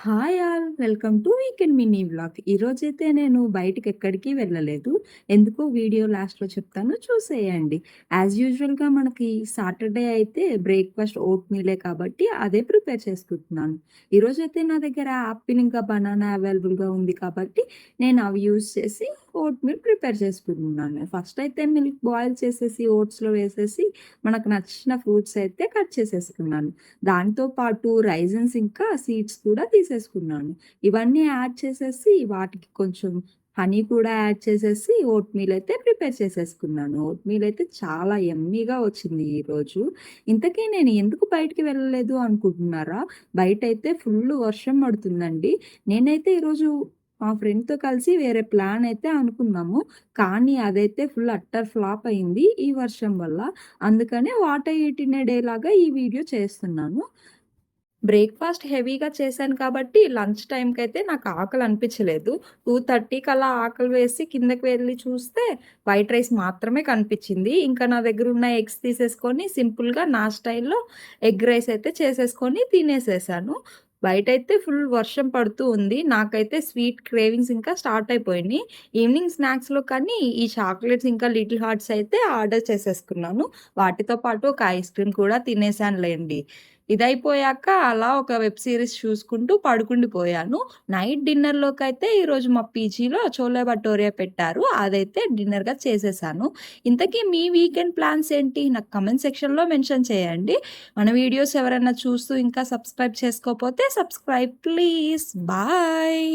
Hi all welcome to weekend mini vlog. ఈరోజైతే నేను బయటికి ఎక్కడికి వెళ్ళలేదు. ఎందుకో వీడియో లాస్ట్‌లో చెప్తాను చూసేయండి. యాజ్ యూజువల్‌గా మనకి సాటర్‌డే అయితే బ్రేక్‌ఫాస్ట్ ఓట్ మీలే కాబట్టి అదే ప్రిపేర్ చేసుకుంటున్నాను. ఈరోజైతే నా దగ్గర యాపిల్ ఇంకా బనానా అవైలబుల్‌గా ఉంది కాబట్టి నేను అవి యూజ్ చేసి ఓట్ మీల్ ప్రిపేర్ చేసుకుంటున్నాను. ఫస్ట్ అయితే మిల్క్ బాయిల్ చేసేసి ఓట్స్‌లో వేసేసి మనకు నచ్చిన ఫ్రూట్స్ అయితే కట్ చేసేసుకున్నాను. దాంతో పాటు రైజన్స్ ఇంకా సీడ్స్ కూడా తీసేసుకున్నాను. ఇవన్నీ యాడ్ చేసేసి వాటికి కొంచెం హనీ కూడా యాడ్ చేసేసి ఓట్ మీల్ అయితే ప్రిపేర్ చేసేసుకున్నాను. ఓట్ మీల్ అయితే చాలా యమ్మీగా వచ్చింది ఈరోజు. ఇంతకీ నేను ఎందుకు బయటికి వెళ్ళలేదు అనుకుంటున్నారా? బయటైతే ఫుల్లు వర్షం పడుతుందండి. నేనైతే ఈరోజు మా ఫ్రెండ్‌తో కలిసి వేరే ప్లాన్ అయితే అనుకున్నాము. కానీ అదైతే ఫుల్ అట్టర్ ఫ్లాప్ అయింది ఈ వర్షం వల్ల. అందుకనే what I eat in a day లాగా ఈ వీడియో చేస్తున్నాను. బ్రేక్‌ఫాస్ట్ హెవీగా చేశాను కాబట్టి లంచ్ టైమ్‌కైతే నాకు ఆకలి అనిపించలేదు. 2:30కి అలా ఆకలి వేసి కిందకి వెళ్లి చూస్తే వైట్ రైస్ మాత్రమే కనిపించింది. ఇంకా నా దగ్గర ఉన్న ఎగ్స్ తీసేసుకొని సింపుల్‌గా నా స్టైల్‌లో ఎగ్ రైస్ అయితే చేసేసుకొని తినేసేసాను. బయటైతే ఫుల్ వర్షం పడుతూ ఉంది. నాకైతే స్వీట్ క్రేవింగ్స్ ఇంకా స్టార్ట్ అయిపోయినాయి. ఈవినింగ్ స్నాక్స్‌లో కానీ ఈ చాక్లెట్స్ ఇంకా లిటిల్ హార్ట్స్ అయితే ఆర్డర్ చేసేసుకున్నాను. వాటితో పాటు ఒక ఐస్ క్రీమ్ కూడా తినేసానులెండి. ఇదయిపోయాక అలా ఒక వెబ్ సీరీస్ చూసుకుంటూ పడుకుండిపోయాను. నైట్ డిన్నర్‌లోకైతే ఈరోజు మా పీజీలో చోలే భటోరే పెట్టారు. అదైతే డిన్నర్‌గా చేసేసాను. ఇంతకీ మీ వీకెండ్ ప్లాన్స్ ఏంటి? నాకు కామెంట్ సెక్షన్‌లో మెన్షన్ చేయండి. మన వీడియోస్ ఎవరైనా చూస్తూ ఇంకా సబ్స్క్రైబ్ చేసుకోకపోతే సబ్స్క్రైబ్ ప్లీజ్. బాయ్.